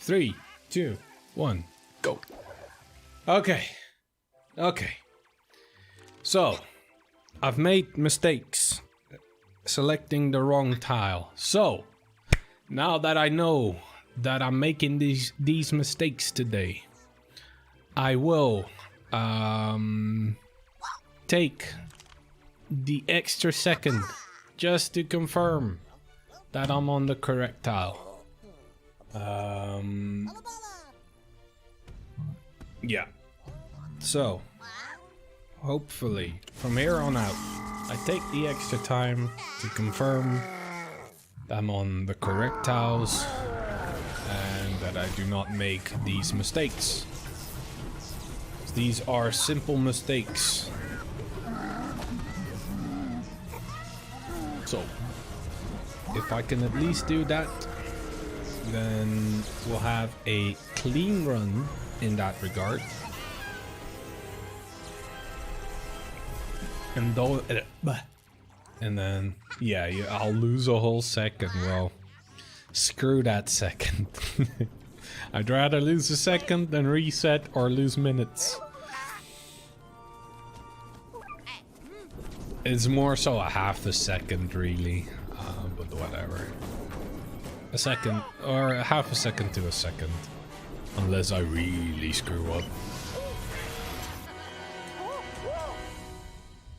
3, 2, 1, go. Okay. So, I've made mistakes selecting the wrong tile. So, now that I know that I'm making these mistakes today, I will take the extra second just to confirm that I'm on the correct tile. Yeah. So, hopefully, from here on out, I take the extra time to confirm that I'm on the correct tiles and that I do not make these mistakes. These are simple mistakes. So, if I can at least do that, then we'll have a clean run in that regard. And then, yeah, I'll lose a whole second. Well, screw that second. I'd rather lose a second than reset or lose minutes. It's more so a half a second, really. But whatever. A second, or a half a second to a second. Unless I really screw up.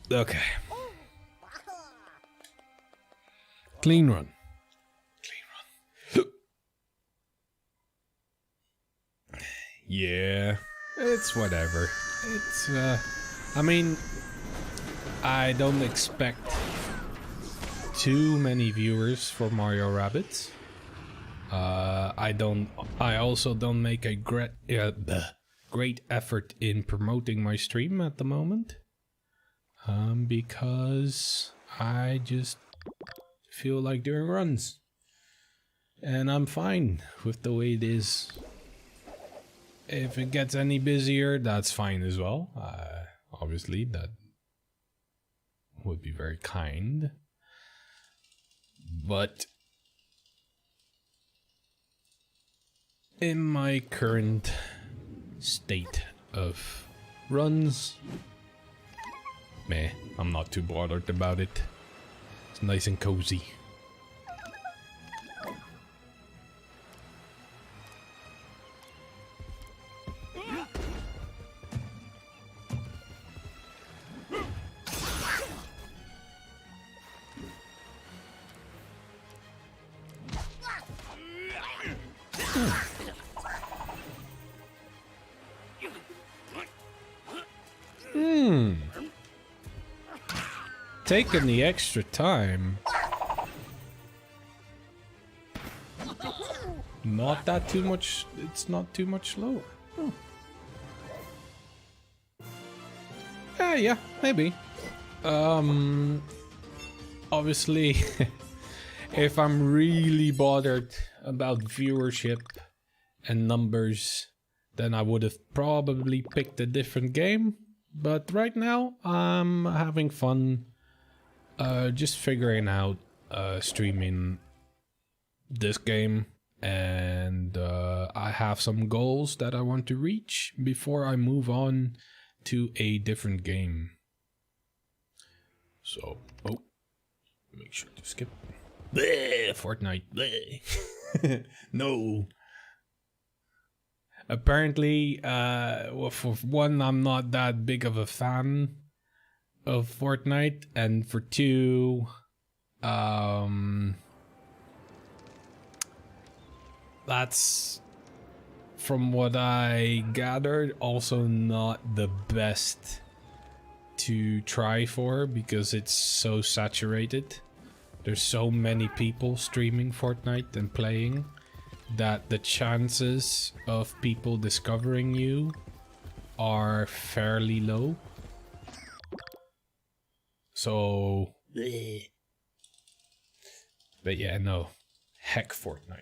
Okay. Clean run. Yeah, it's whatever. It's, I mean, I don't expect too many viewers for Mario Rabbids. I also don't make a great effort in promoting my stream at the moment. Because I just feel like doing runs. And I'm fine with the way it is. If it gets any busier, that's fine as well. Obviously, that would be very kind. But in my current state of runs, meh, I'm not too bothered about it. It's nice and cozy. Taking the extra time. Not that too much. It's not too much slower. Oh. Yeah, maybe. Obviously, if I'm really bothered about viewership and numbers, then I would have probably picked a different game. But right now, I'm having fun. Just figuring out streaming this game, and I have some goals that I want to reach before I move on to a different game. So, oh, make sure to skip. Bleh, Fortnite. Bleh. No. Apparently, well, for one, I'm not that big of a fan of Fortnite, and for two, that's, from what I gathered, also not the best to try for because it's so saturated. There's so many people streaming Fortnite and playing that the chances of people discovering you are fairly low. So, but yeah, no, heck Fortnite.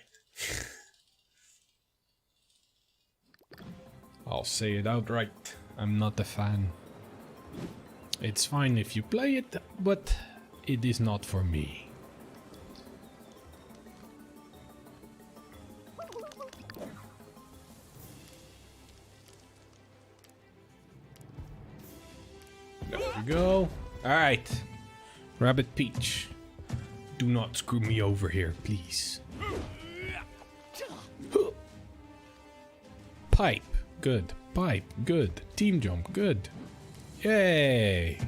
I'll say it outright, I'm not a fan. It's fine if you play it, but it is not for me. we go. Alright. Rabbit Peach. Do not screw me over here, please. Pipe. Good. Pipe. Good. Team jump. Good. Yay.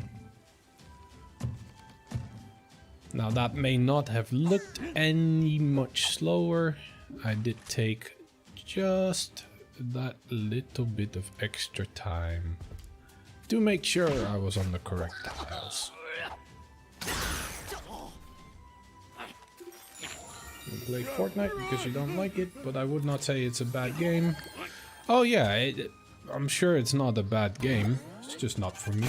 Now that may not have looked any much slower. I did take just that little bit of extra time to make sure I was on the correct tiles. You play Fortnite because you don't like it, but I would not say it's a bad game. Oh yeah, I'm sure it's not a bad game. It's just not for me.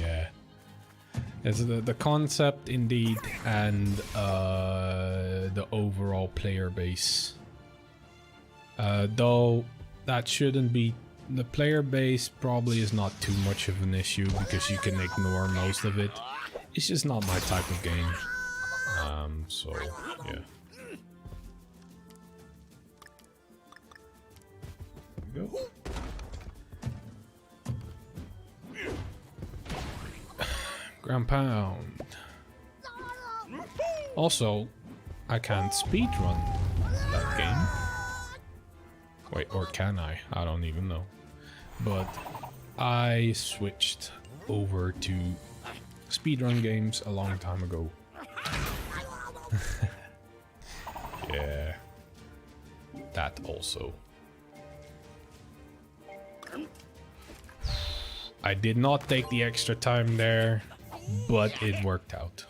Yeah. It's the concept indeed, and the overall player base. Though that shouldn't be, the player base probably is not too much of an issue because you can ignore most of it. It's just not my type of game. So yeah. There we go. Ground pound. Also, I can't speedrun that game. Wait, or can I? I don't even know. But I switched over to speedrun games a long time ago. Yeah. That also. I did not take the extra time there, but it worked out.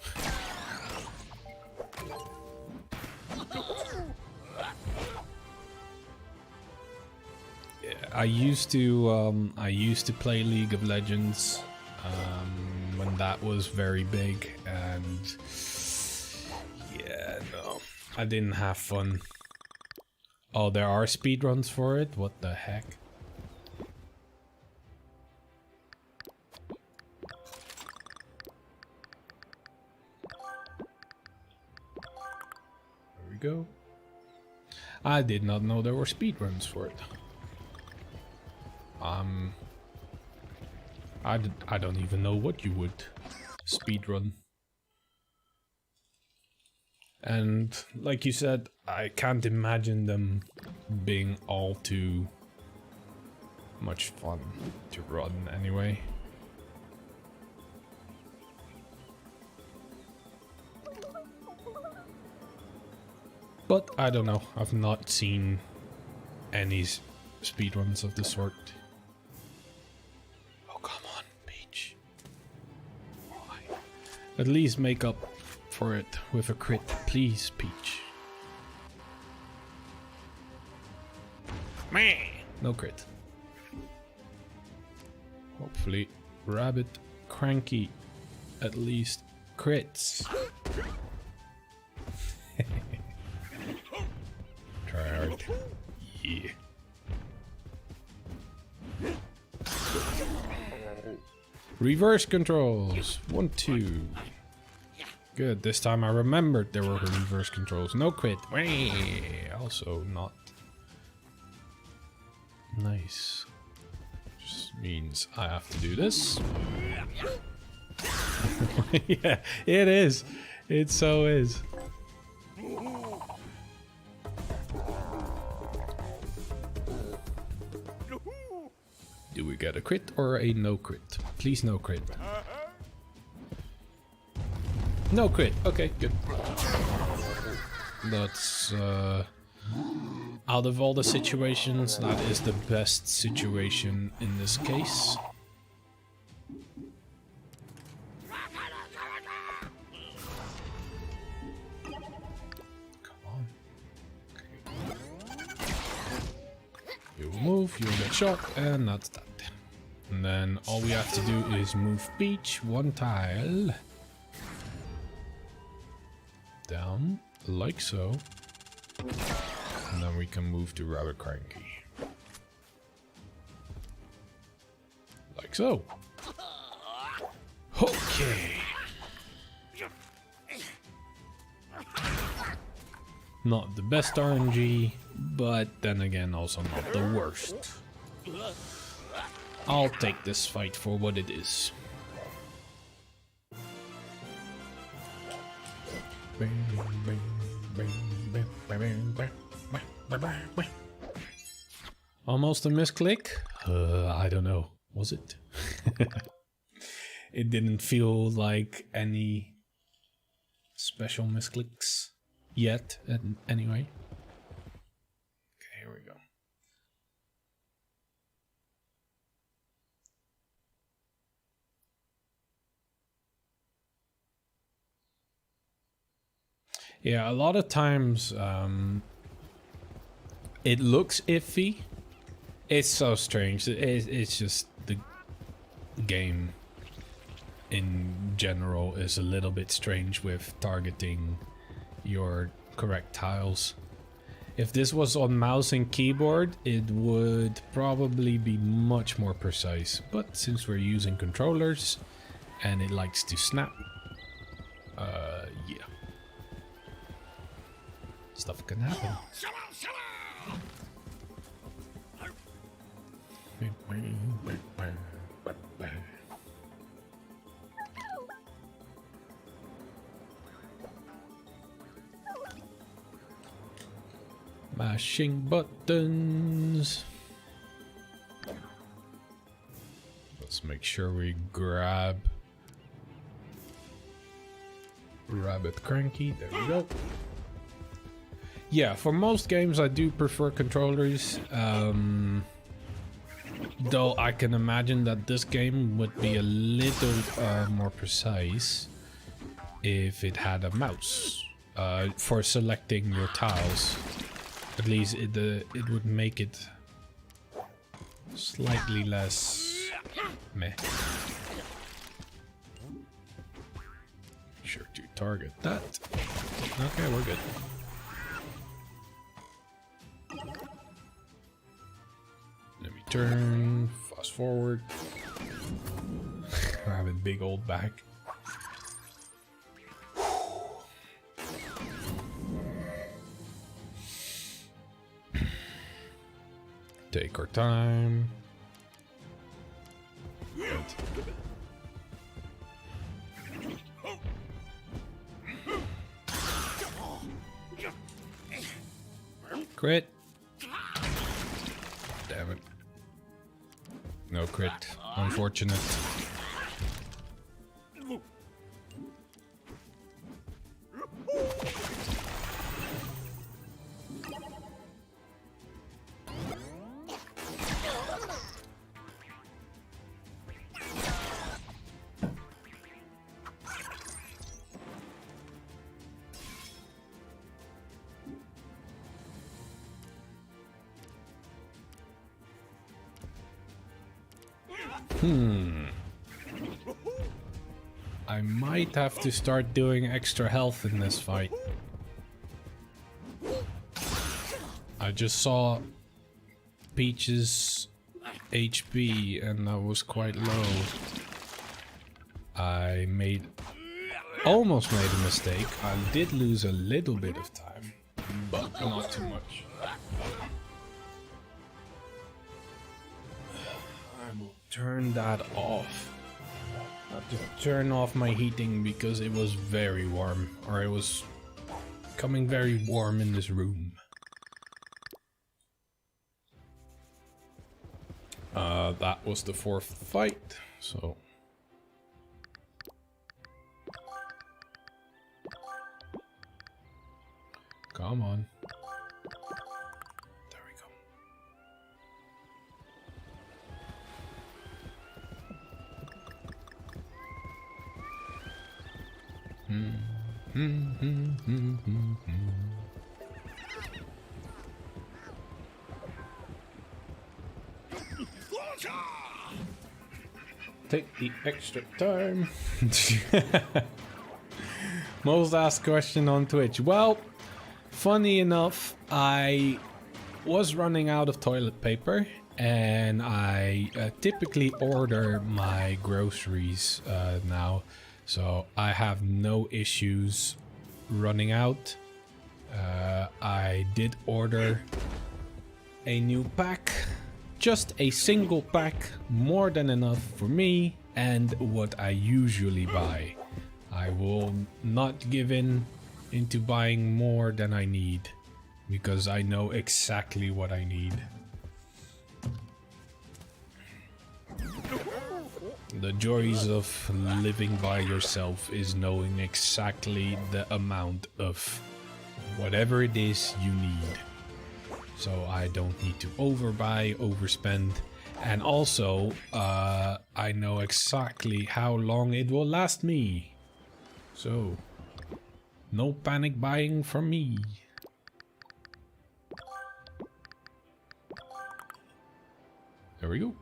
Yeah, I used to play League of Legends when that was very big, and yeah, no, I didn't have fun. Oh, there are speedruns for it? What the heck? Go. I did not know there were speedruns for it. I don't even know what you would speedrun. And like you said, I can't imagine them being all too much fun to run anyway. But I don't know, I've not seen any speedruns of the sort. Oh, come on, Peach. Why? At least make up for it with a crit, please, Peach. Meh! No crit. Hopefully, Rabbit Cranky at least crits. Try hard. Yeah. Reverse controls. 1, 2. Good. This time I remembered there were reverse controls. No quit. Also not nice. Just means I have to do this. Yeah, it is. It so is. Do we get a crit or a no crit? Please no crit. No crit. Okay, good. That's out of all the situations, that is the best situation in this case. Come on. You will move, you'll get shot, and that's that. And then all we have to do is move Peach 1 tile down, like so. And then we can move to Rabbit Cranky. Like so. Okay. Not the best RNG, but then again also not the worst. I'll take this fight for what it is. Almost a misclick? I don't know. Was it? It didn't feel like any special misclicks yet, anyway. Okay, here we go. Yeah, a lot of times it looks iffy. It's so strange. It's just the game in general is a little bit strange with targeting your correct tiles. If this was on mouse and keyboard, it would probably be much more precise. But since we're using controllers and it likes to snap, yeah. Stuff can happen. Mashing buttons. Let's make sure we grab Rabbit Cranky. There we go. Yeah, for most games I do prefer controllers. Though I can imagine that this game would be a little more precise if it had a mouse for selecting your tiles. At least it would make it slightly less meh. Make sure to target that. Okay, we're good. Let me turn, fast forward. I have a big old back. Take our time. Good. Crit. Damn it. No crit. Unfortunate. I might have to start doing extra health in this fight. I just saw Peach's HP and that was quite low. I almost made a mistake. I did lose a little bit of time, but not too much. I will turn that off. I have to turn off my heating because it was very warm, or it was becoming very warm in this room. That was the fourth fight, so... Come on. There we go. Take the extra time. Most asked question on Twitch. Well, funny enough, I was running out of toilet paper and I typically order my groceries now, so I have no issues running out. I did order a new pack Just a single pack, more than enough for me and what I usually buy. I will not give in into buying more than I need, because I know exactly what I need. The joys of living by yourself is knowing exactly the amount of whatever it is you need. So I don't need to overbuy, overspend. And also, I know exactly how long it will last me. So, no panic buying from me. There we go.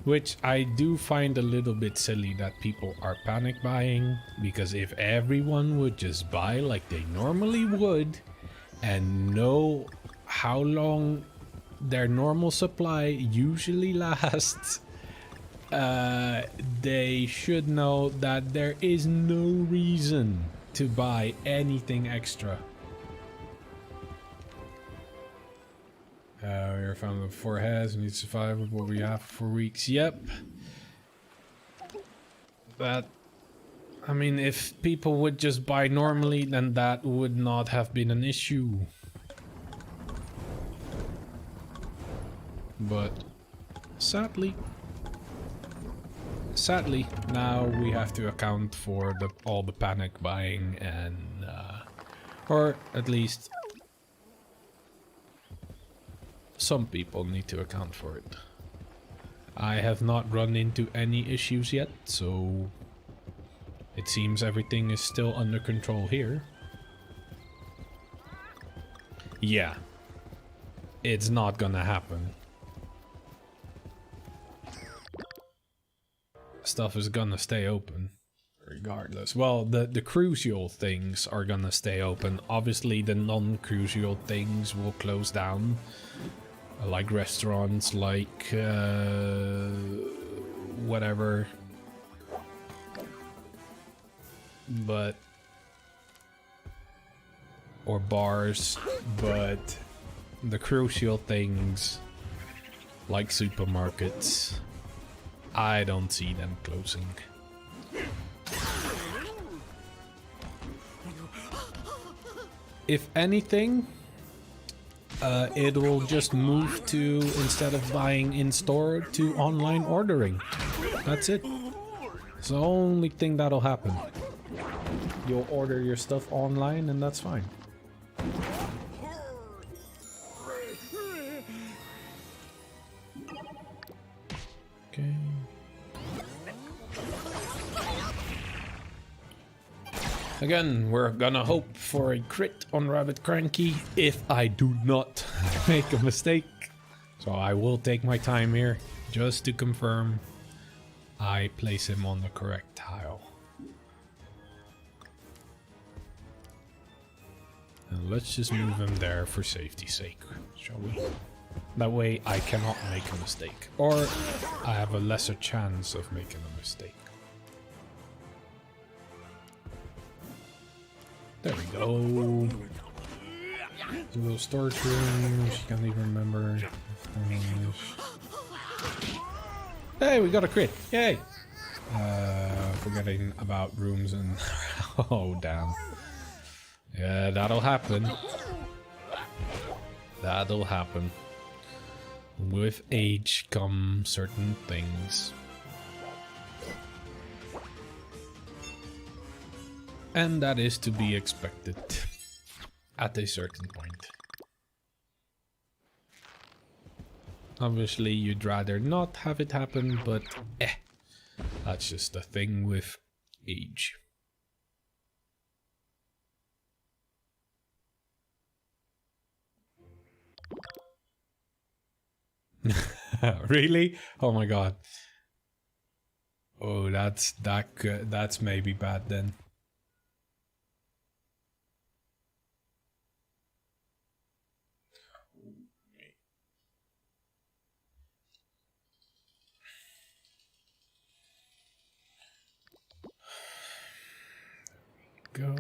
Which I do find a little bit silly that people are panic buying, because if everyone would just buy like they normally would and know how long their normal supply usually lasts, they should know that there is no reason to buy anything extra. We're found with 4 heads. We need to survive with what we have for 4 weeks. Yep. That, I mean, if people would just buy normally, then that would not have been an issue. But sadly, now we have to account for all the panic buying and, or at least some people need to account for it. I have not run into any issues yet, so it seems everything is still under control here. Yeah, it's not gonna happen. Stuff is gonna stay open regardless. Well, the crucial things are gonna stay open. Obviously the non-crucial things will close down, like restaurants, like whatever. But or bars, but the crucial things like supermarkets, I don't see them closing. If anything, it will just move to, instead of buying in store, to online ordering. That's it. It's the only thing that'll happen. You'll order your stuff online and that's fine. Okay. Again, we're gonna hope for a crit on Rabbit Cranky if I do not make a mistake. So I will take my time here just to confirm I place him on the correct tile. And let's just move him there for safety's sake, shall we? That way I cannot make a mistake. Or I have a lesser chance of making a mistake. There we go. There's a little storage room. She can't even remember. Hey, we got a crit. Yay! Forgetting about rooms and... oh, damn. Yeah, that'll happen. That'll happen. With age come certain things. And that is to be expected at a certain point. Obviously, you'd rather not have it happen, but that's just a thing with age. Really? Oh my god. Oh, that's maybe bad then. Go.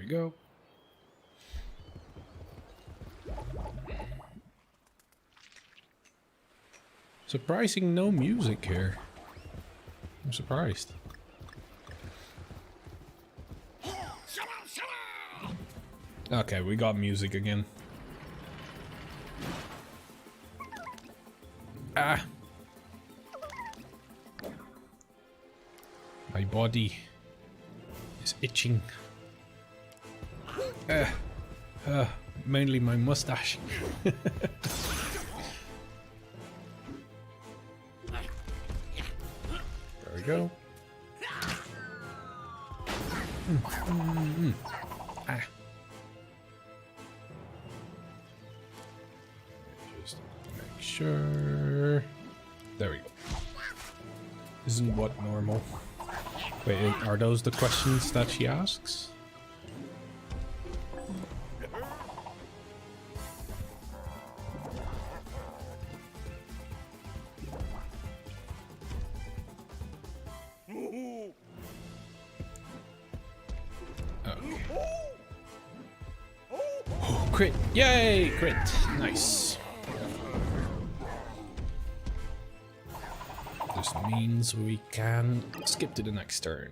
we go. Surprising no music here. I'm surprised. Okay, we got music again. Ah! My body is itching. Mainly my mustache. There we go. Ah. Just make sure. There we go. Isn't what normal? Wait, are those the questions that she asks? Okay. Oh, crit! Yay! Crit! Nice. This means we can skip to the next turn.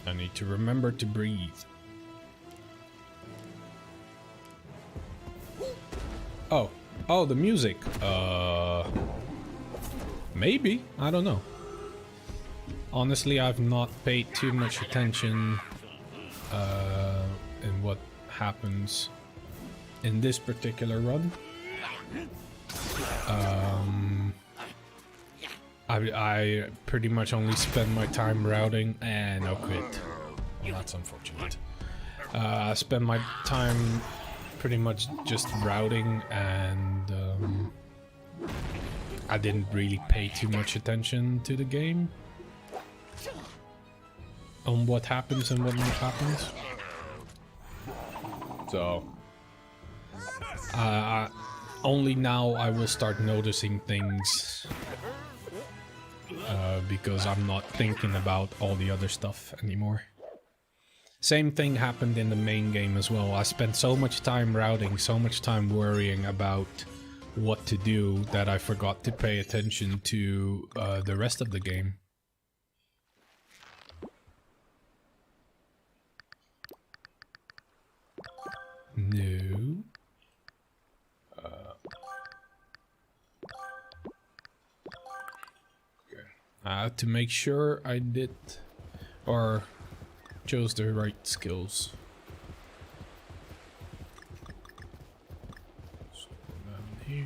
I need to remember to breathe. Oh, the music. Maybe. I don't know. Honestly, I've not paid too much attention in what happens in this particular run. I pretty much only spend my time routing and no quit. Well, that's unfortunate. I spend my time pretty much just routing, and I didn't really pay too much attention to the game on what happens and what not happens. So only now I will start noticing things because I'm not thinking about all the other stuff anymore. Same thing happened in the main game as well. I spent so much time routing, so much time worrying about what to do that I forgot to pay attention to the rest of the game. No. Okay. I had to make sure I did or chose the right skills. So down here.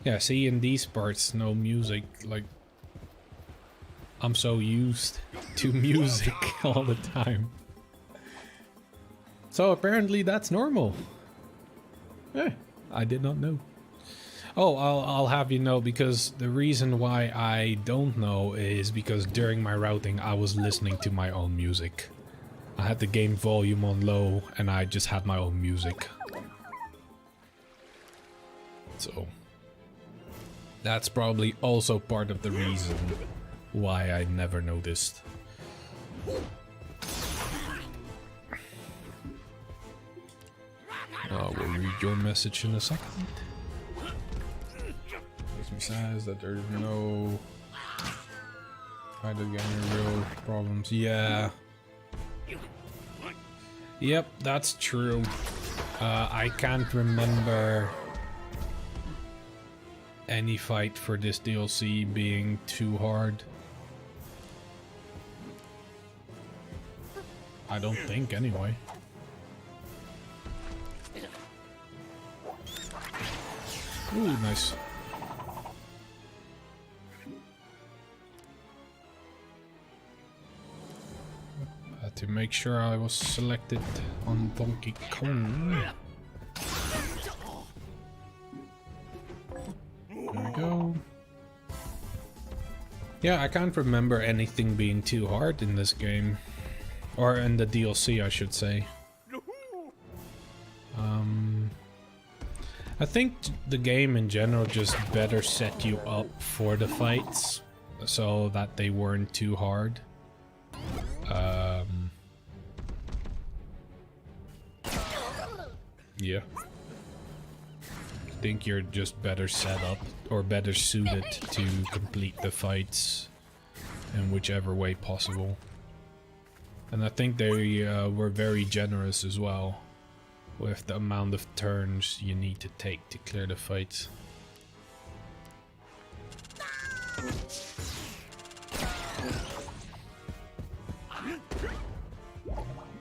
Yeah, see, in these parts, no music. Like, I'm so used to music all the time. So apparently that's normal. Eh, I did not know. Oh, I'll have you know, because the reason why I don't know is because during my routing I was listening to my own music. I had the game volume on low and I just had my own music. So that's probably also part of the reason why I never noticed. We'll read your message in a second. Says that there's no either getting real problems. Yeah. Yep, that's true. I can't remember any fight for this DLC being too hard. I don't think, anyway. Ooh, nice. To make sure I was selected on Donkey Kong. There we go. Yeah, I can't remember anything being too hard in this game. Or in the DLC, I should say. I think the game in general just better set you up for the fights so that they weren't too hard. Yeah. I think you're just better set up or better suited to complete the fights in whichever way possible. And I think they were very generous as well with the amount of turns you need to take to clear the fights.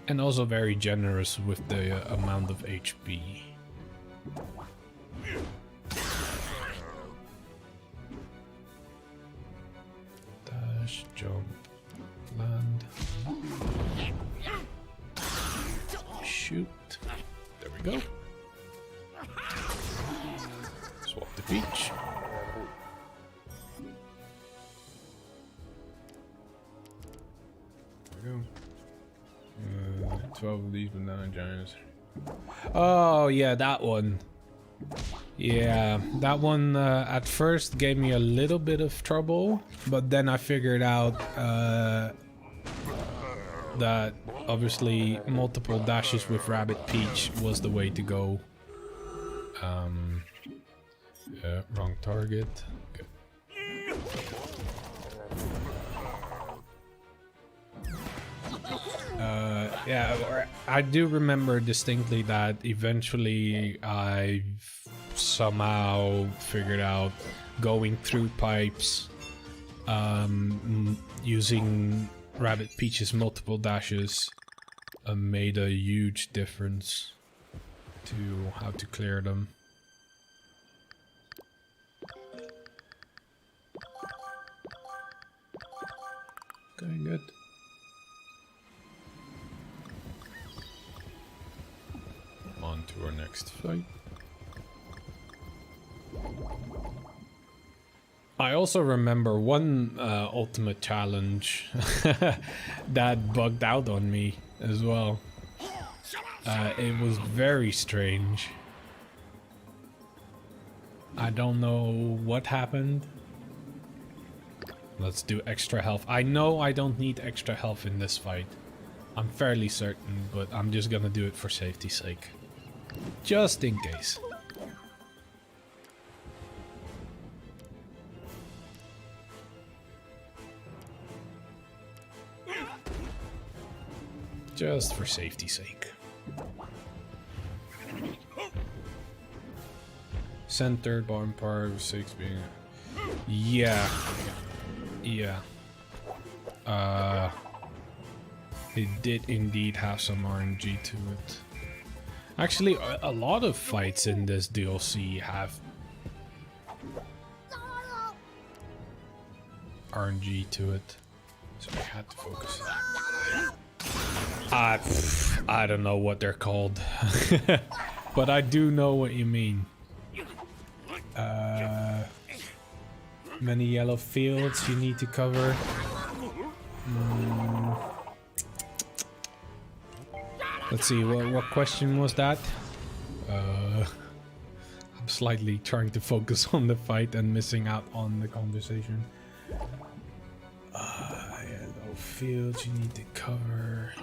And also very generous with the amount of HP. Dash, jump, land. Shoot. There we go. Swap the peach. There we go. 12 of these banana giants. Oh yeah, that one. Yeah, that one at first gave me a little bit of trouble, but then I figured out that obviously multiple dashes with Rabbid Peach was the way to go. Wrong target. Okay. Yeah, I do remember distinctly that eventually I somehow figured out going through pipes using Rabbid Peach's multiple dashes made a huge difference to how to clear them. Okay, good. On to our next fight. I also remember one ultimate challenge that bugged out on me as well. It was very strange. I don't know what happened. Let's do extra health. I know I don't need extra health in this fight. I'm fairly certain, but I'm just gonna do it for safety's sake. Just in case. Just for safety's sake. Centered, bottom part of 6 being... Yeah. Yeah. It did indeed have some RNG to it. Actually, a lot of fights in this DLC have RNG to it, so I had to focus. I don't know what they're called, but I do know what you mean. Many yellow fields you need to cover. Let's see, what question was that? I'm slightly trying to focus on the fight and missing out on the conversation. Yellow fields you need to cover.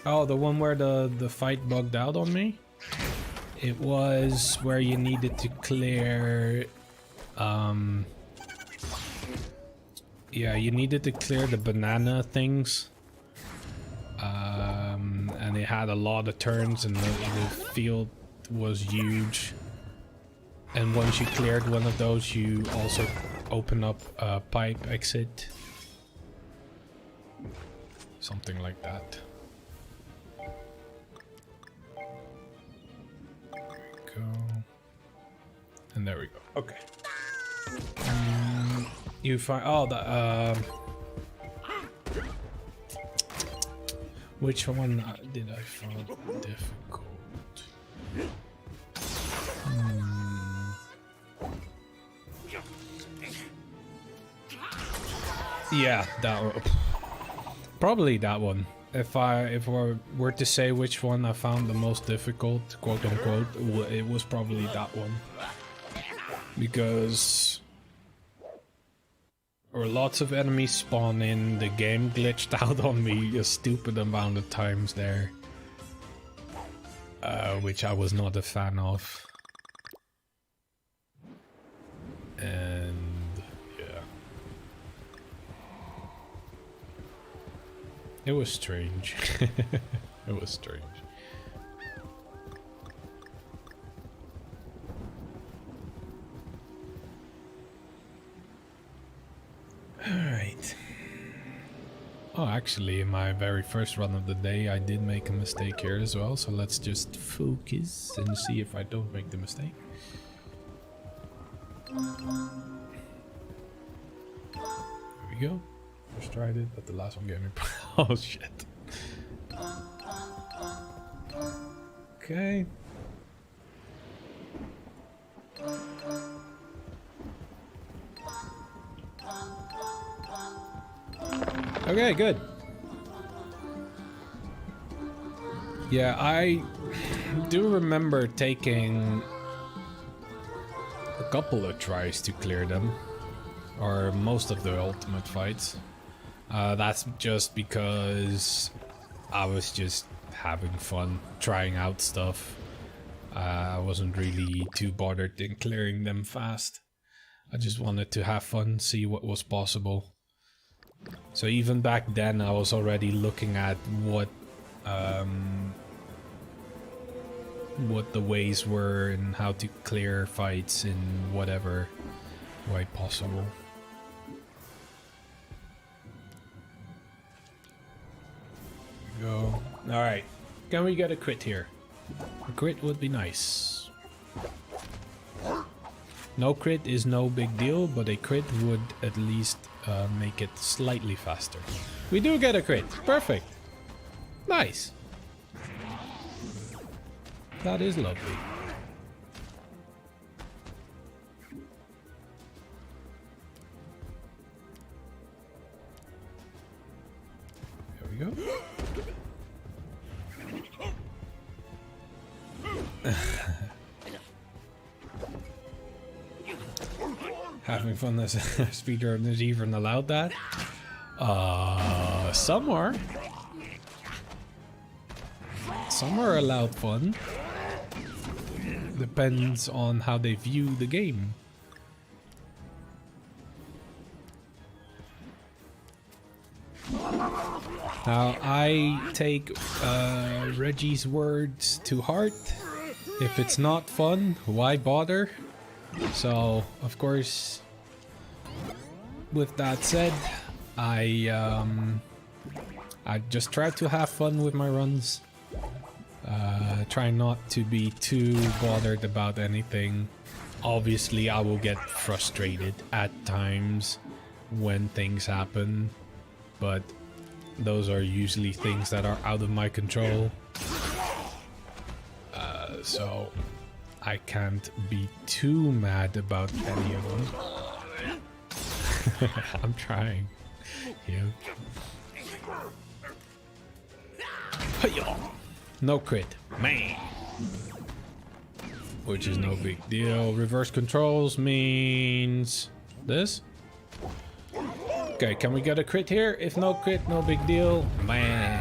Oh, the one where the fight bugged out on me? It was where you needed to clear... yeah, you needed to clear the banana things. And it had a lot of turns and the field was huge. And once you cleared one of those, you also open up a pipe exit. Something like that. And there we go. Okay. You find the which one did I find difficult? Yeah, that one. Probably that one. if I were to say which one I found the most difficult, quote unquote, it was probably that one. Because lots of enemies spawn in, the game glitched out on me a stupid amount of times there. Which I was not a fan of. And yeah. It was strange. It was strange. Alright. Oh, actually, in my very first run of the day, I did make a mistake here as well, so let's just focus and see if I don't make the mistake. There we go. First tried it, but the last one gave me... oh, shit. Okay. Okay, good. Yeah, I do remember taking a couple of tries to clear them, or most of the ultimate fights. That's just because I was just having fun trying out stuff. I wasn't really too bothered in clearing them fast. I just wanted to have fun, see what was possible. So even back then I was already looking at what the ways were and how to clear fights in whatever way possible. There we go. Alright, can we get a crit here? A crit would be nice. No crit is no big deal, but a crit would at least make it slightly faster. We do get a crit. Perfect. Nice. That is lovely. There we go. Having fun as a speedrun is even allowed that? Some are. Some are allowed fun. Depends on how they view the game. Now, I take Reggie's words to heart. If it's not fun, why bother? So, of course, with that said, I just try to have fun with my runs. Try not to be too bothered about anything. Obviously, I will get frustrated at times when things happen, but those are usually things that are out of my control. So I can't be too mad about any of them. I'm trying. Yeah. No crit, man. Which is no big deal. Reverse controls means this. Okay, can we get a crit here? If no crit, no big deal. Man.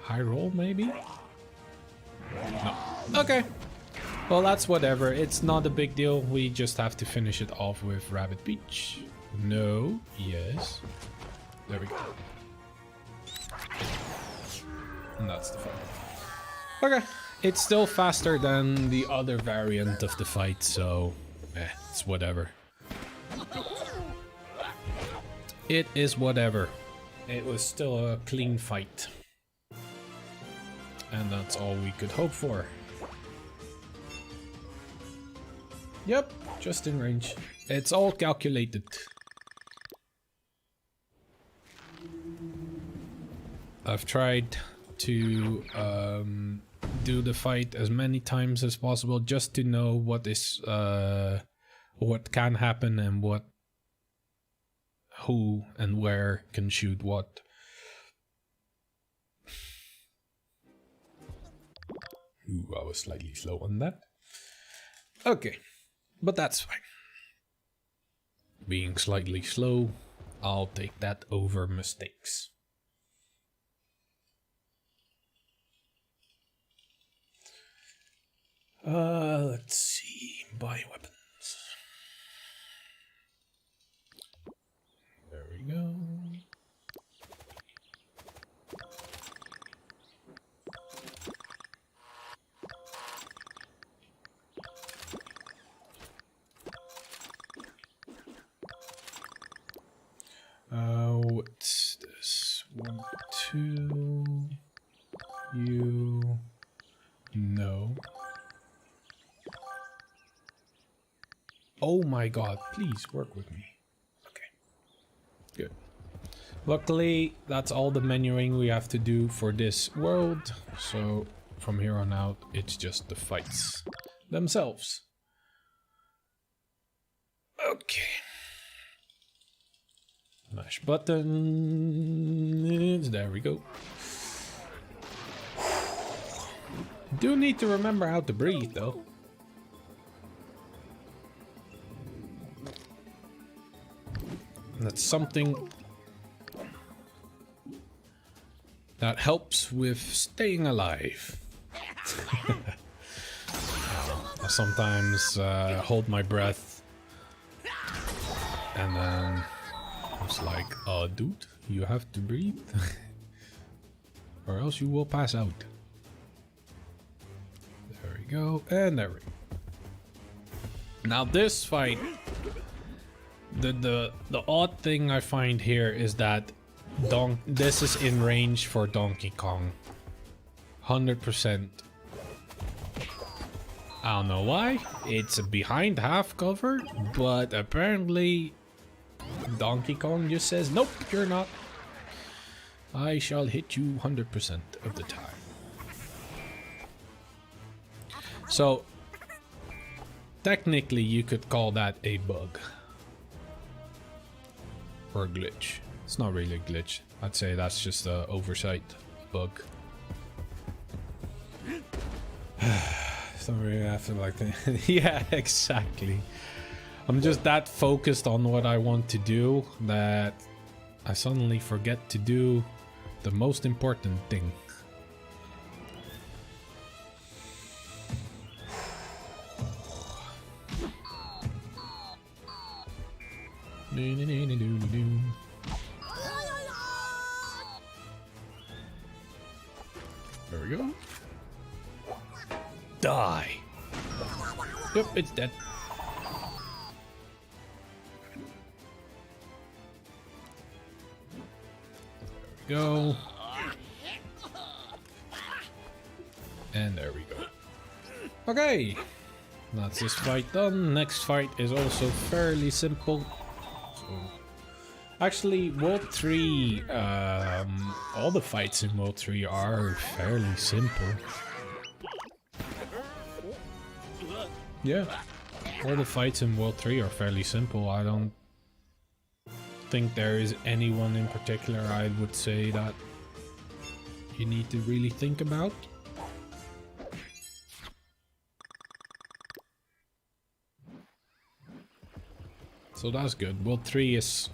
High roll, maybe? No. Okay. Well, that's whatever. It's not a big deal. We just have to finish it off with Rabbit Beach. No. Yes. There we go. And that's the fight. Okay. It's still faster than the other variant of the fight, so it's whatever. It is whatever. It was still a clean fight. And that's all we could hope for. Yep, just in range. It's all calculated. I've tried to do the fight as many times as possible just to know what is what can happen and who and where can shoot what. Ooh, I was slightly slow on that. Okay, but that's fine. Being slightly slow, I'll take that over mistakes. Let's see, buy weapons. There we go. What's this? 1, 2. You. No. Oh my god, please work with me. Okay. Good. Luckily, that's all the menuing we have to do for this world. So, from here on out, it's just the fights themselves. Okay. Mash buttons. There we go. Do need to remember how to breathe though. That's something that helps with staying alive. I sometimes hold my breath and then it's like, dude, you have to breathe or else you will pass out. There we go, and there we go. Now this fight, the odd thing I find here is that this is in range for Donkey Kong. 100%. I don't know why. It's behind half cover, but apparently Donkey Kong just says, nope, you're not. I shall hit you 100% of the time. So, technically you could call that a bug. Or a glitch. It's not really a glitch. I'd say that's just an oversight bug. Sorry, I feel like that. Yeah, exactly. I'm just that focused on what I want to do that I suddenly forget to do the most important thing. There we go. Die. Yep, it's dead. There we go. And there we go. Okay. That's this fight done. Next fight is also fairly simple. Actually, World 3, all the fights in World 3 are fairly simple. Yeah, all the fights in World 3 are fairly simple. I don't think there is anyone in particular I would say that you need to really think about. So that's good. World 3 is...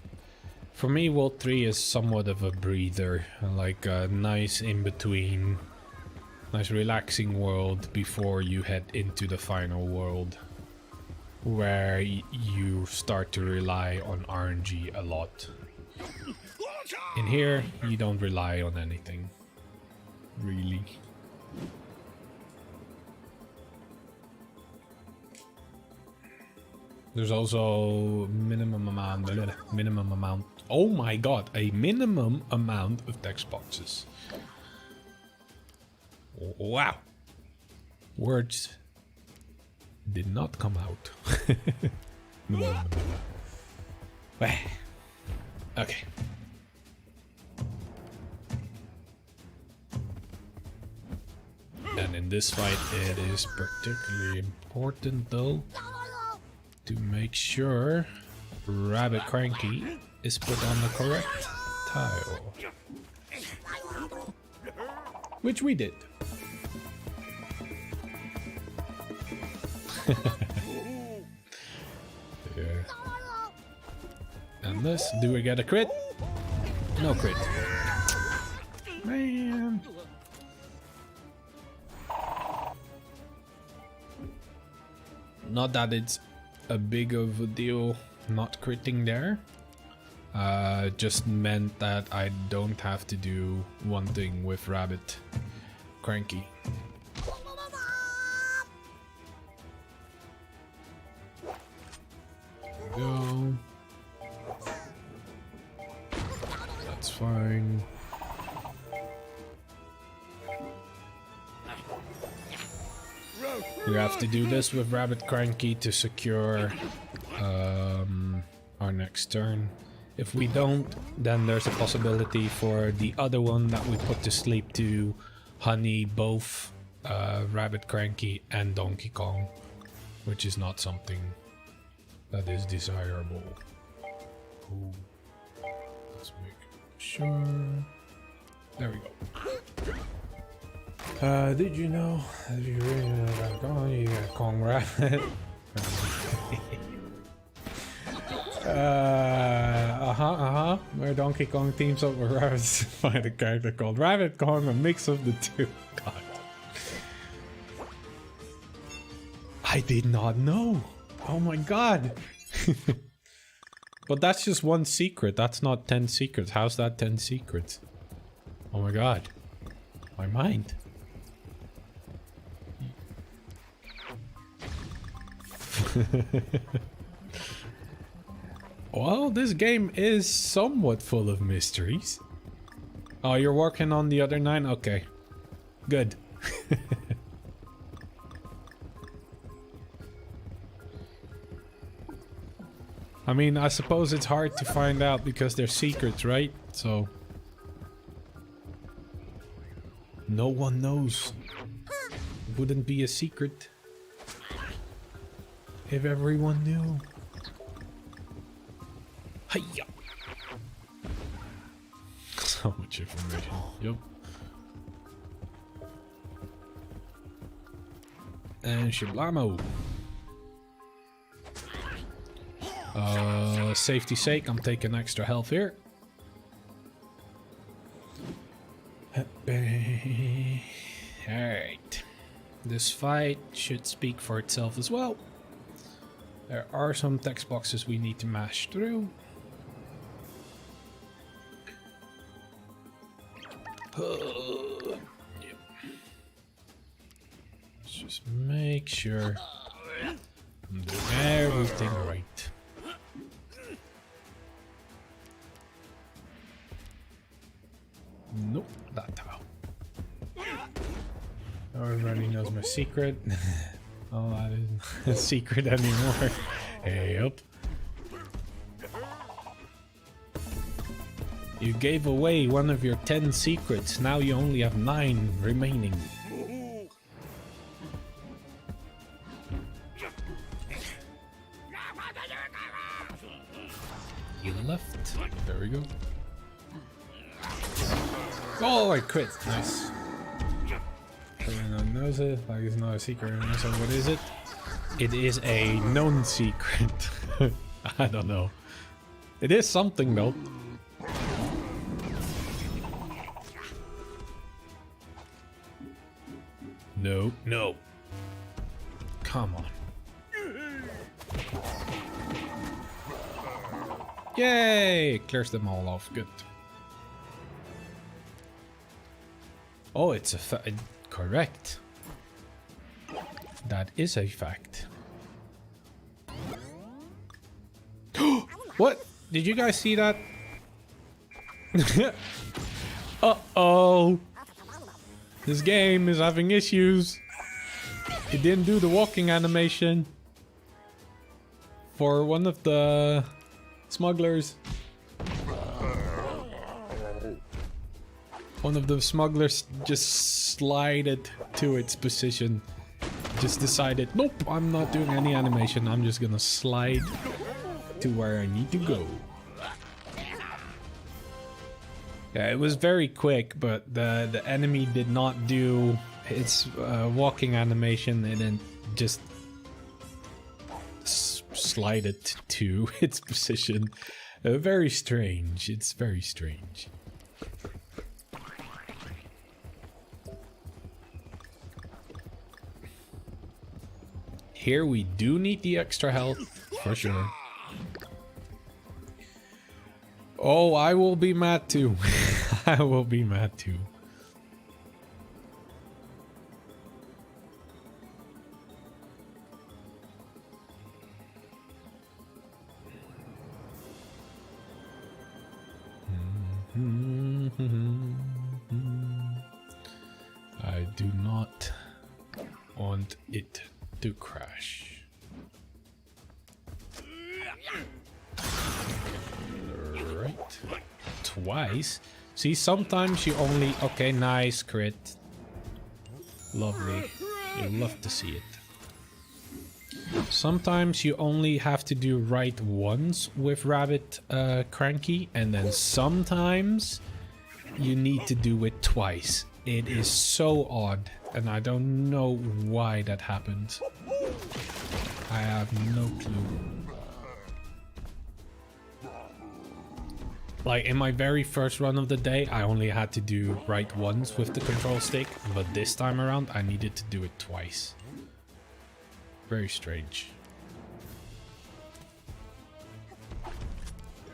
For me, World 3 is somewhat of a breather, like a nice in-between, nice relaxing world before you head into the final world, where you start to rely on RNG a lot. In here, you don't rely on anything, really. There's also minimum amount, oh my god, a minimum amount of text boxes. Wow. Words did not come out. Okay. And in this fight it is particularly important though to make sure Rabbit Cranky is put on the correct tile. Which we did. this. Do we get a crit? No crit. Man. Not that it's a big of a deal not critting there. Just meant that I don't have to do one thing with Rabbit Cranky. There we go. That's fine. We have to do this with Rabbit Cranky to secure our next turn. If we don't, then there's a possibility for the other one that we put to sleep to honey both Rabbit Cranky and Donkey Kong, which is not something that is desirable. Ooh. Let's make sure. There we go. Did you know? If you really know about Kong, you got Kong Rabbit. Where Donkey Kong teams up with Rabbits to find a character called Rabbit Kong, a mix of the two. God. I did not know. Oh my god. But that's just one secret. That's not 10 secrets. How's that 10 secrets? Oh my god. My mind. Well, this game is somewhat full of mysteries. Oh, you're working on the other 9? Okay. Good. I mean, I suppose it's hard to find out because they're secrets, right? So... no one knows. It wouldn't be a secret if everyone knew. Hiya! So much information. Yep. And shablamo. Safety's sake, I'm taking extra health here. Alright. This fight should speak for itself as well. There are some text boxes we need to mash through. Yep. Let's just make sure I'm doing everything right. Nope, that how. Everybody knows my secret. Oh, that isn't a secret anymore. Hey, up. You gave away one of your 10 secrets. Now you only have 9 remaining. You left. There we go. Oh, I crit. Nice. Everyone knows it. Like it's not a secret. So what is it? It is a known secret. I don't know. It is something though. No, no. Come on. Yay! Clears them all off. Good. Oh, it's a correct. That is a fact. What? Did you guys see that? Uh-oh. This game is having issues. It didn't do the walking animation for one of the smugglers. One of the smugglers just slided to its position. Just decided, nope, I'm not doing any animation. I'm just gonna slide to where I need to go. Yeah, it was very quick, but the enemy did not do its walking animation. It didn't just slide it to its position. Very strange. It's very strange. Here we do need the extra health, for sure. Oh, I will be mad too. I will be mad too. I do not want it to crash. Right. Twice. See, sometimes you only... Okay, nice crit. Lovely. You love to see it. Sometimes you only have to do right once with Rabbit Cranky, and then sometimes you need to do it twice. It is so odd, and I don't know why that happens. I have no clue. Like in my very first run of the day, I only had to do right once with the control stick, but this time around I needed to do it twice. Very strange. There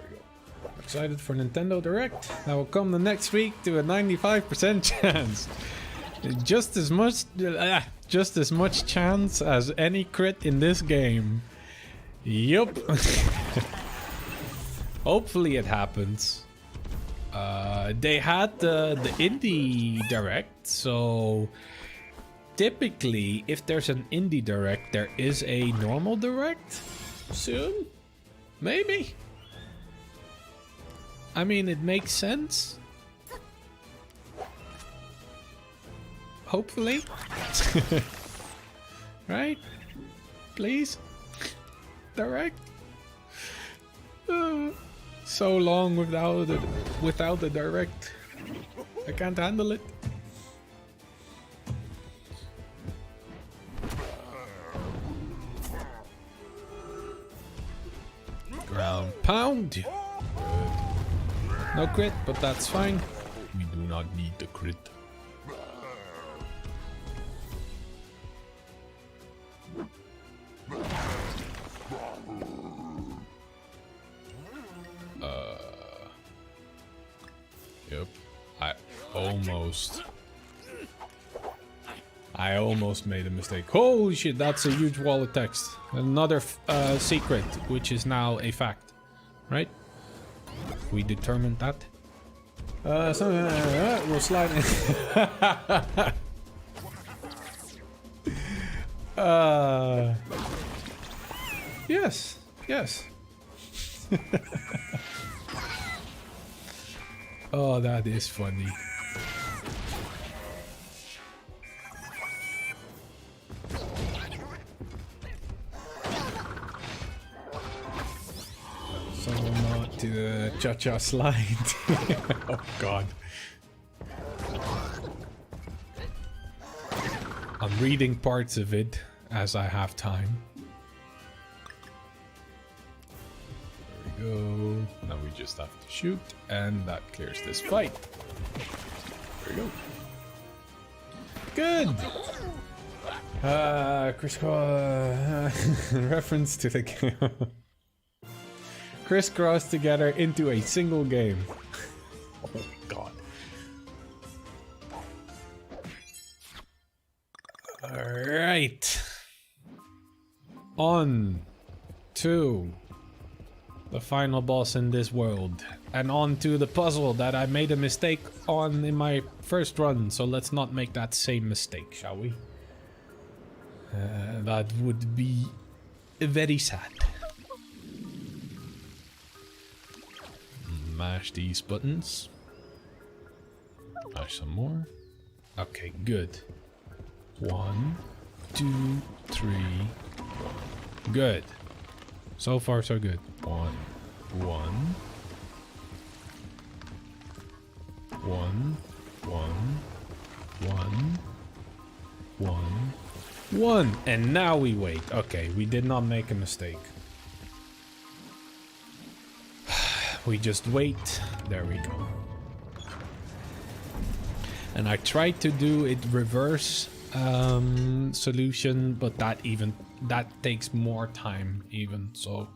we go. Excited for Nintendo Direct. That will come the next week to a 95% chance. Just as much chance as any crit in this game. Yup. Hopefully it happens. They had the indie direct, so typically if there's an indie direct, there is a normal direct soon. Maybe. I mean, it makes sense. Hopefully. Right? Please? Direct? So long without the direct. I can't handle it. Ground pound. Good. No crit, but that's fine. We do not need the crit. Yep. I almost made a mistake. Holy shit, that's a huge wall of text. Another secret, which is now a fact. Right? We determined that. We'll slide in. Yes. Yes. Oh, that is funny. Someone not to the cha-cha slide. Oh god. I'm reading parts of it as I have time. There we go. Now we just have to shoot, and that clears this fight. There we go. Good! Crisscross reference to the game. Crisscross together into a single game. Oh god. Alright. On to the final boss in this world. And on to the puzzle that I made a mistake on in my first run. So let's not make that same mistake, shall we? That would be very sad. Mash these buttons. Mash some more. Okay, good. 1, 2, 3, 4. Good. So far, so good. 1, 1, 1, 1, 1, 1, 1. And now we wait. Okay, we did not make a mistake. We just wait. There we go. And I tried to do it reverse solution, but that takes more time even, so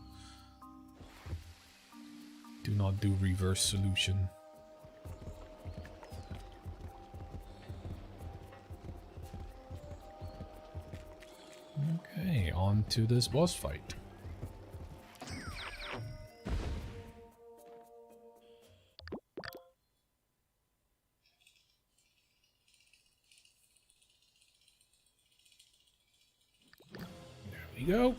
do not do reverse solution. Okay, on to this boss fight. Go.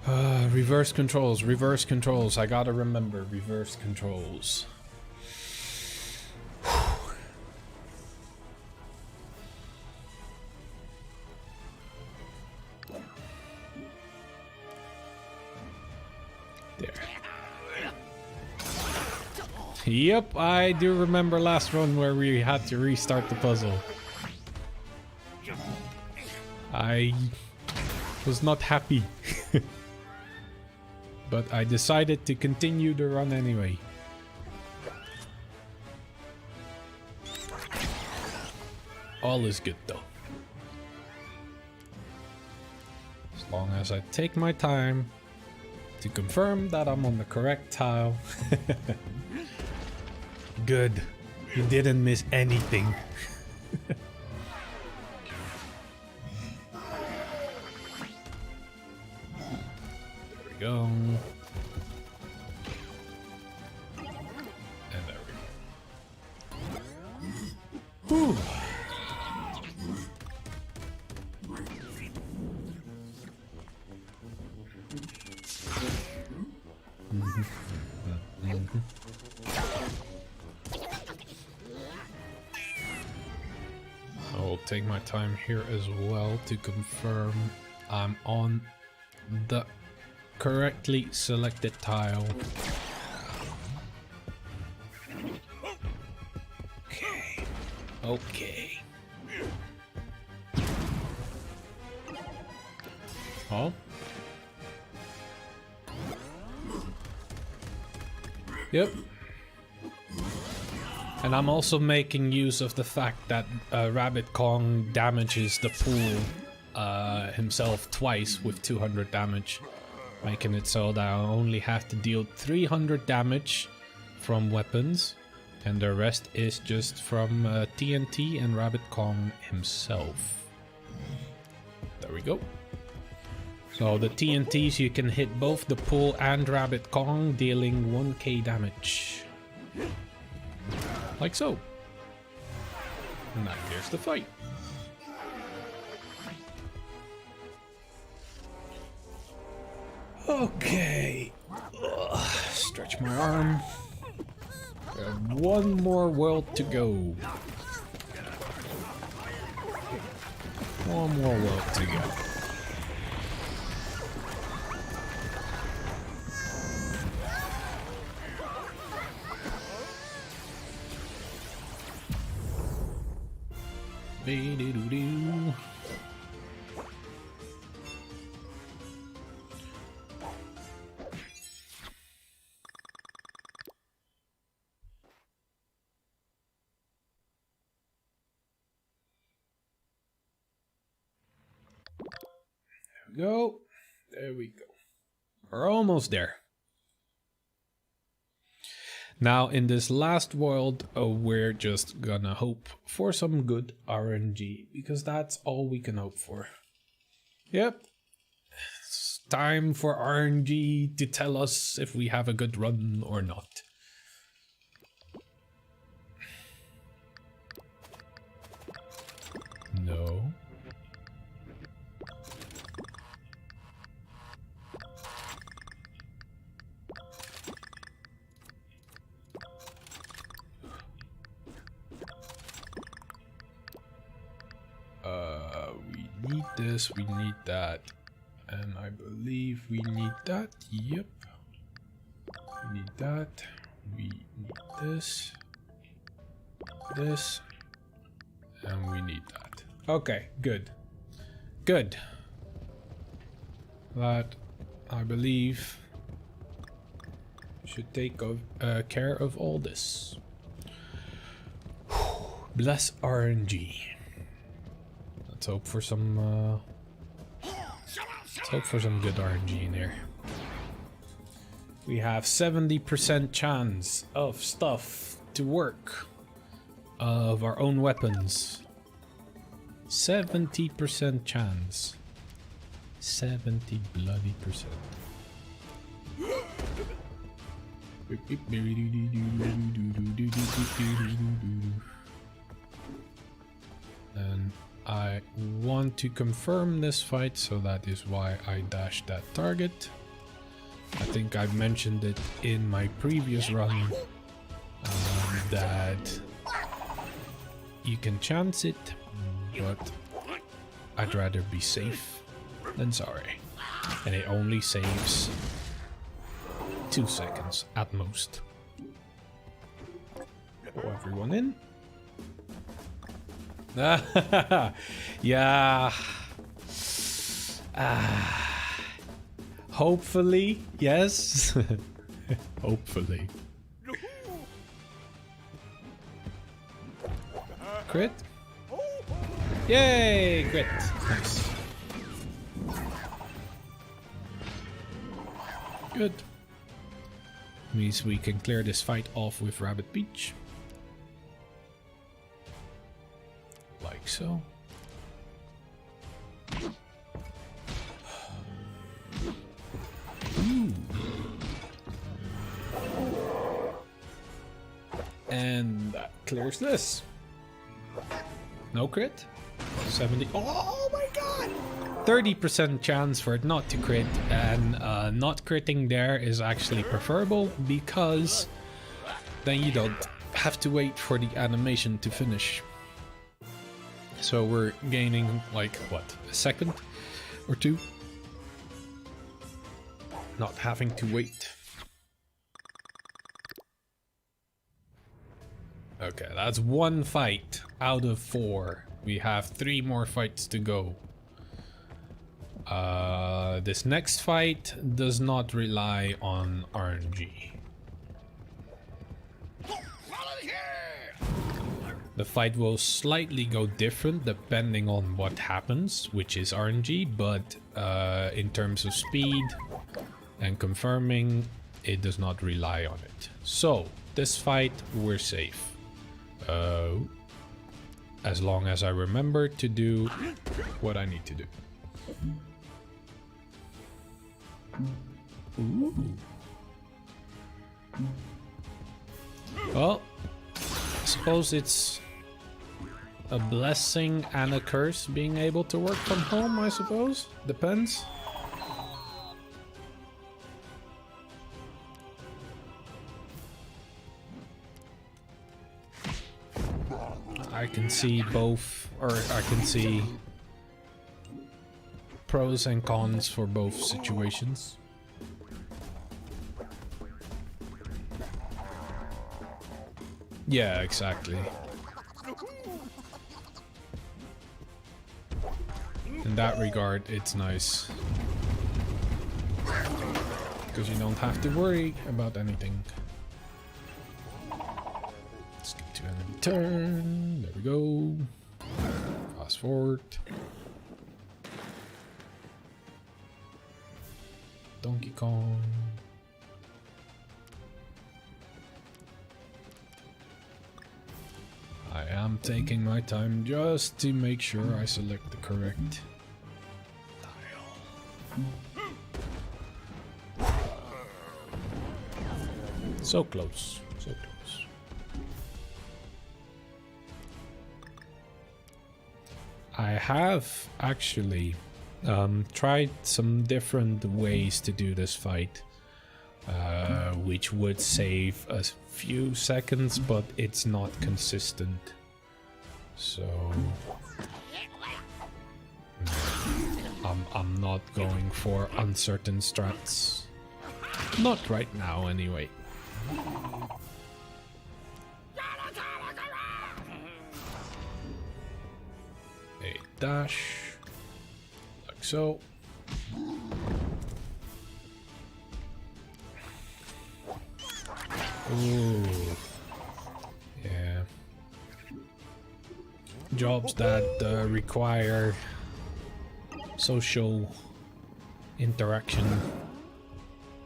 Reverse controls, reverse controls. I gotta remember reverse controls. There. Yep, I do remember last run where we had to restart the puzzle. I was not happy, but I decided to continue the run anyway. All is good though. As long as I take my time to confirm that I'm on the correct tile. Good. You didn't miss anything. Go. And there we go. Whew. I will take my time here as well to confirm I'm on the correctly selected tile. Okay. Okay. Oh. Yep. And I'm also making use of the fact that Rabbid Kong damages the pool himself twice with 200 damage. Making it so that I only have to deal 300 damage from weapons, and the rest is just from TNT and Rabbid Kong himself. There we go. So the TNTs, you can hit both the pool and Rabbid Kong, dealing 1k damage. Like so. And that clears the fight. Okay. Ugh. Stretch my arm. We have one more world to go. One more world to go. Be-do-do-do. Go. There we go. We're almost there. Now in this last world, we're just gonna hope for some good RNG, because that's all we can hope for. Yep. It's time for RNG to tell us if we have a good run or not. No. We need this, we need that, and I believe we need that. Yep. We need that. We need this, this, and we need that. Okay, good. Good. That, I believe, should take care of all this. Bless RNG. Let's hope for some. Let's hope for some good RNG in here. We have 70% chance of stuff to work. Of our own weapons. 70% chance. 70 bloody percent. And I want to confirm this fight, so that is why I dashed that target. I think I mentioned it in my previous run that you can chance it, but I'd rather be safe than sorry. And it only saves 2 seconds at most. Pull everyone in. Yeah. Hopefully, yes. Hopefully. Crit? Yay! Crit. Nice. Good. Means we can clear this fight off with Rabbit Beach. Like so. Ooh. And that clears this. No crit? 70. Oh my god! 30% chance for it not to crit, and not critting there is actually preferable because then you don't have to wait for the animation to finish. So we're gaining like what, a second or two? Not having to wait. Okay, that's 1 fight out of 4. We have 3 more fights to go. This next fight does not rely on RNG. The fight will slightly go different depending on what happens, which is RNG, but in terms of speed and confirming, it does not rely on it. So, this fight, we're safe. As long as I remember to do what I need to do. Ooh. Well, I suppose it's a blessing and a curse being able to work from home, I suppose. Depends. I can see both, or I can see pros and cons for both situations. Yeah, exactly. In that regard, it's nice. Because you don't have to worry about anything. Let's get to enemy turn. There we go. Fast forward. Donkey Kong. I am taking my time just to make sure I select the correct tile. So close, so close. I have actually tried some different ways to do this fight, which would save a few seconds, but it's not consistent. So I'm not going for uncertain strats. Not right now, anyway. A dash. Like so. Ooh. Yeah. Jobs that require social interaction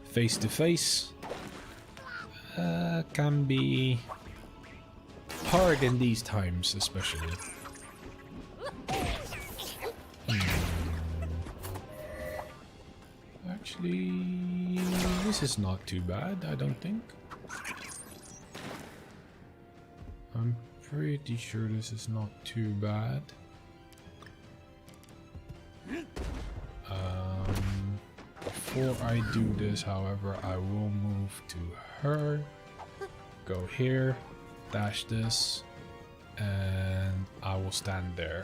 face to face can be hard in these times, especially. Actually, this is not too bad, I don't think. I'm pretty sure this is not too bad. Before I do this, however, I will move to her, go here, dash this, and I will stand there.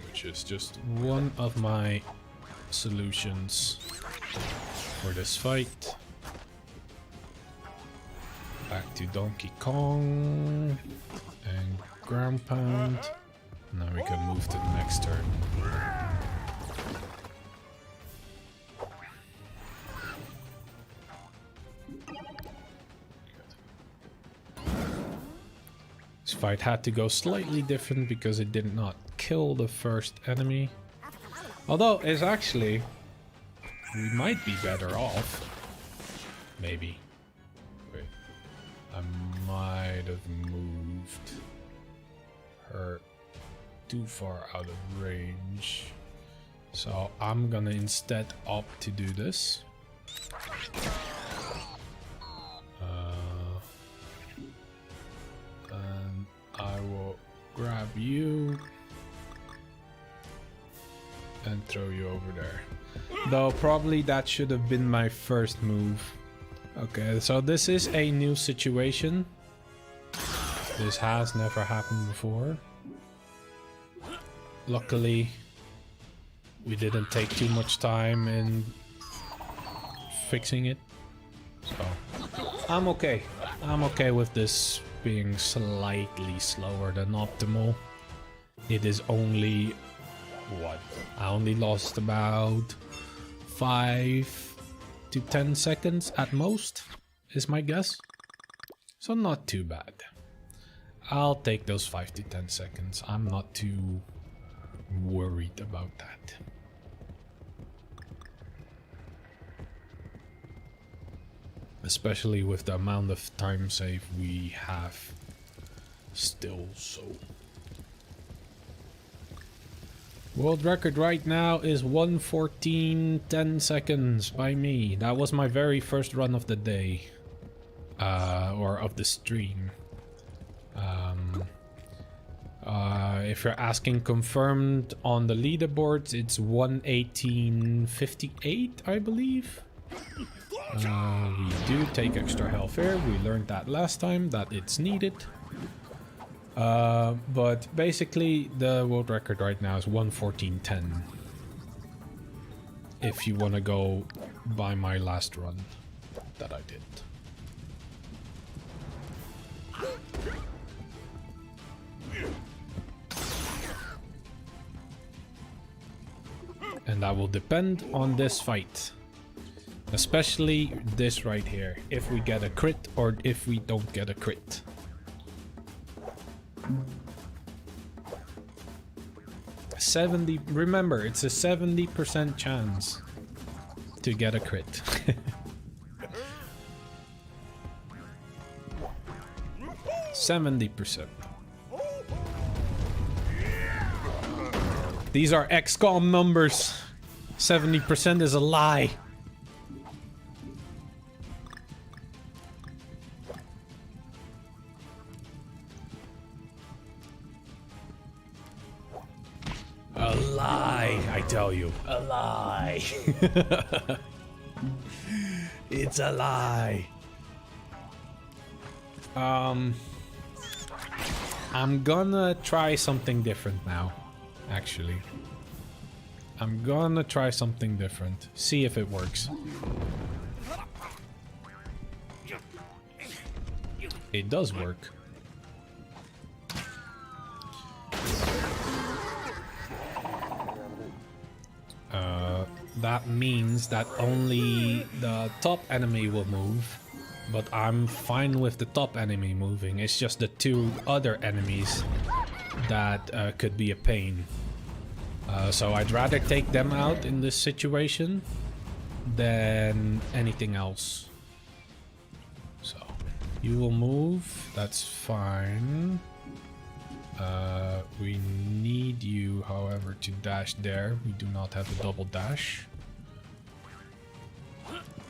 Which is just one of my solutions for this fight. Back to Donkey Kong and ground pound. Now we can move to the next turn. This fight had to go slightly different because it did not kill the first enemy. Although it's actually, we might be better off. Maybe. Wait. I might have moved her too far out of range. So I'm gonna instead opt to do this. And I will grab you and throw you over there. Though probably that should have been my first move. Okay, so this is a new situation. This has never happened before. Luckily, we didn't take too much time in fixing it. So, I'm okay. I'm okay with this being slightly slower than optimal. It is only, what? I only lost about 5 to 10 seconds at most, is my guess. So not too bad. I'll take those 5 to 10 seconds. I'm not too worried about that. Especially with the amount of time save we have still, so. World record right now is 1:14:10 seconds by me. That was my very first run of the day. Or of the stream. If you're asking confirmed on the leaderboards, it's 1:18:58, I believe. We do take extra health here. We learned that last time, that it's needed. But basically, the world record right now is 1:14:10. If you want to go by my last run that I did. And that will depend on this fight. Especially this right here. If we get a crit or if we don't get a crit. Remember, it's a 70% chance to get a crit. 70%. These are XCOM numbers. 70% is a lie. A lie, I tell you. A lie. It's a lie. I'm gonna try something different now, actually. I'm gonna try something different. See if it works. It does work. that means that only the top enemy will move. But I'm fine with the top enemy moving. It's just the two other enemies that could be a pain. So I'd rather take them out in this situation than anything else. So you will move. That's fine. We need you, however, to dash there. We do not have a double dash.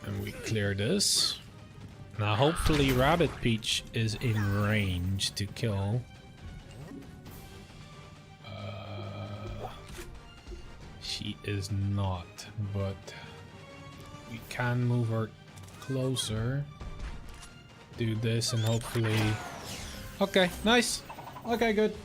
And we clear this. Now hopefully Rabbit Peach is in range to kill. She is not, but we can move her closer. Do this and hopefully... Okay, nice! Okay, good.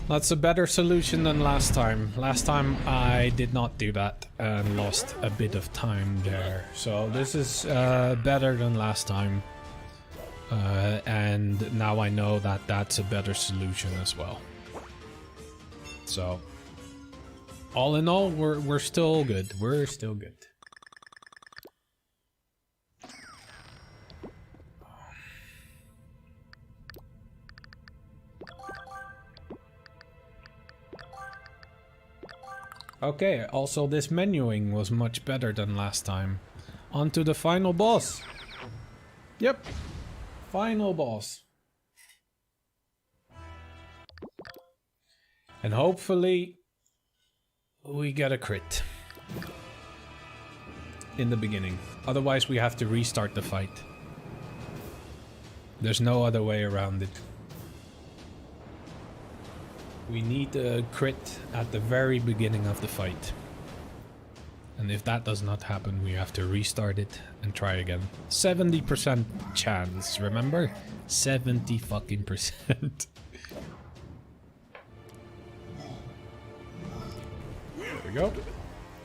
That's a better solution than last time. Last time I did not do that and lost a bit of time there. So this is better than last time. And now I know that that's a better solution as well. So, all in all, we're still good. We're still good. Okay, also this menuing was much better than last time. On to the final boss. Yep, final boss. And hopefully we get a crit in the beginning. Otherwise we have to restart the fight. There's no other way around it. We need a crit at the very beginning of the fight. And if that does not happen, we have to restart it and try again. 70% chance, remember? 70 fucking percent. There we go.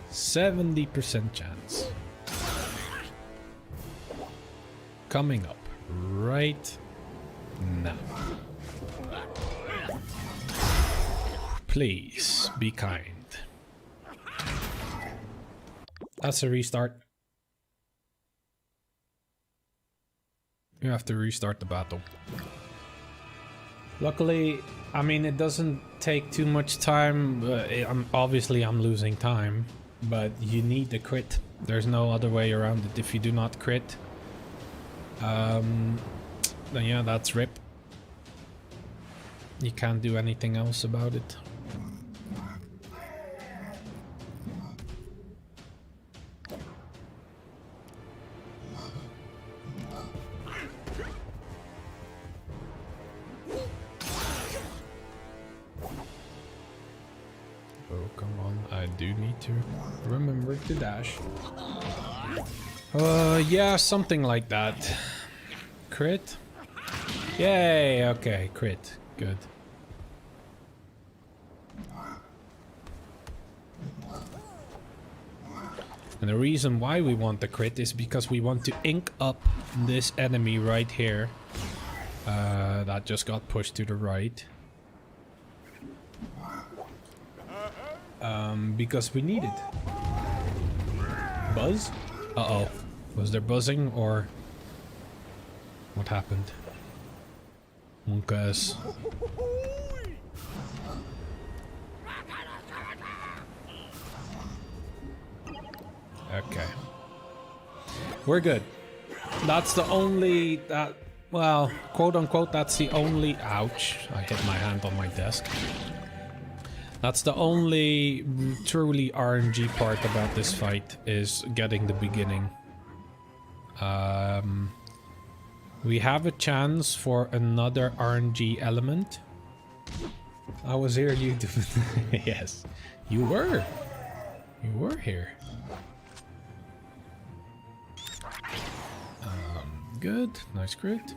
70% chance. Coming up right now. Please be kind. That's a restart. You have to restart the battle. Luckily, I mean, it doesn't take too much time. Obviously, I'm losing time, but you need the crit. There's no other way around it. If you do not crit, then yeah, that's rip. You can't do anything else about it. Oh, come on. I do need to remember to dash. Yeah, something like that. Crit? Yay, okay, crit. Good. And the reason why we want the crit is because we want to ink up this enemy right here. That just got pushed to the right. Because we need it. Buzz? Uh-oh. Was there buzzing or what happened? Monkas. Okay. We're good. That's the only well, quote unquote, that's the only ouch. I hit my hand on my desk. That's the only truly RNG part about this fight, is getting the beginning. We have a chance for another RNG element. I was here, you do. Yes, you were. You were here. Good, nice crit.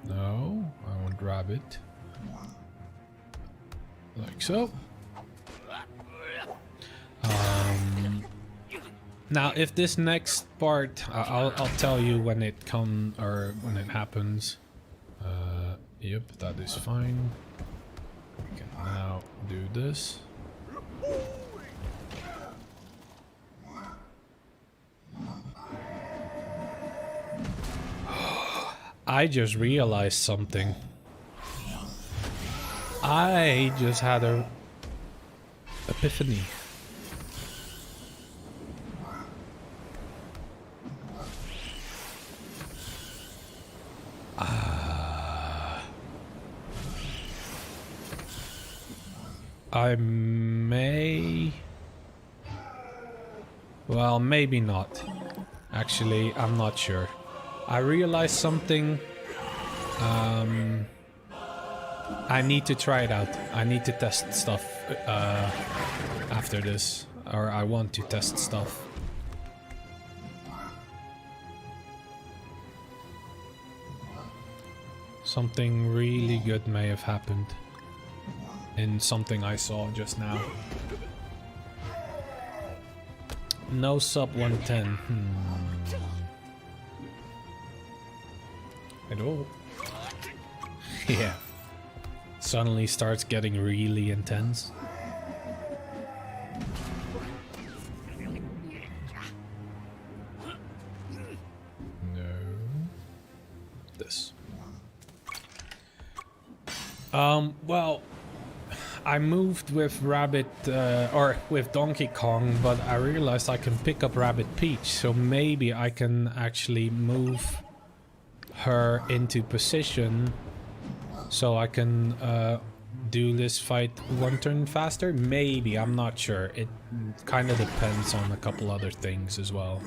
No, I won't grab it. Like so. Now, if this next part, I'll tell you when it when it happens. Yep, that is fine. We can now do this. I just realized something. I just had a epiphany. I may... Well, maybe not. Actually, I'm not sure. I realized something. I need to try it out. I need to test stuff after this. Or I want to test stuff. Something really good may have happened in something I saw just now. No sub 110. At all. Yeah. Suddenly starts getting really intense. No. This. Well, I moved with Rabbit, or with Donkey Kong, but I realized I can pick up Rabbit Peach, so maybe I can actually move her into position so I can do this fight one turn faster. Maybe, I'm not sure. It kind of depends on a couple other things as well.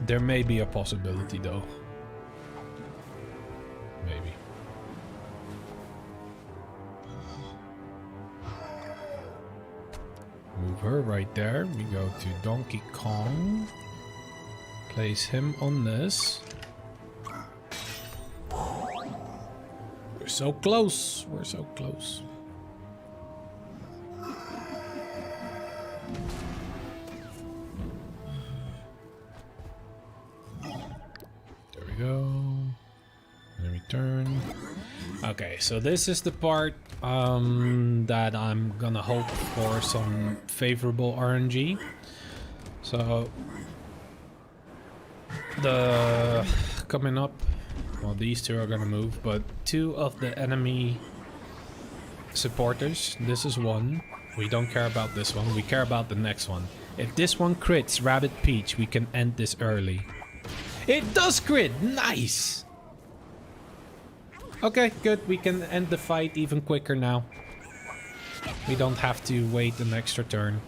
There may be a possibility though. Maybe. Move her right there. We go to Donkey Kong. Place him on this. We're so close. We're so close. There we go. And return. Okay, so this is the part that I'm gonna hope for some favorable RNG. So the coming up, well, these two are gonna move, but two of the enemy supporters, this is one. We don't care about this one, we care about the next one. If this one crits Rabbit Peach, we can end this early. It does crit! Nice! Okay, good. We can end the fight even quicker now. We don't have to wait an extra turn.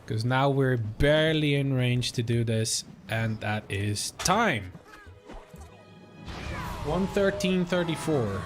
Because now we're barely in range to do this. And that is time. 1:13:34.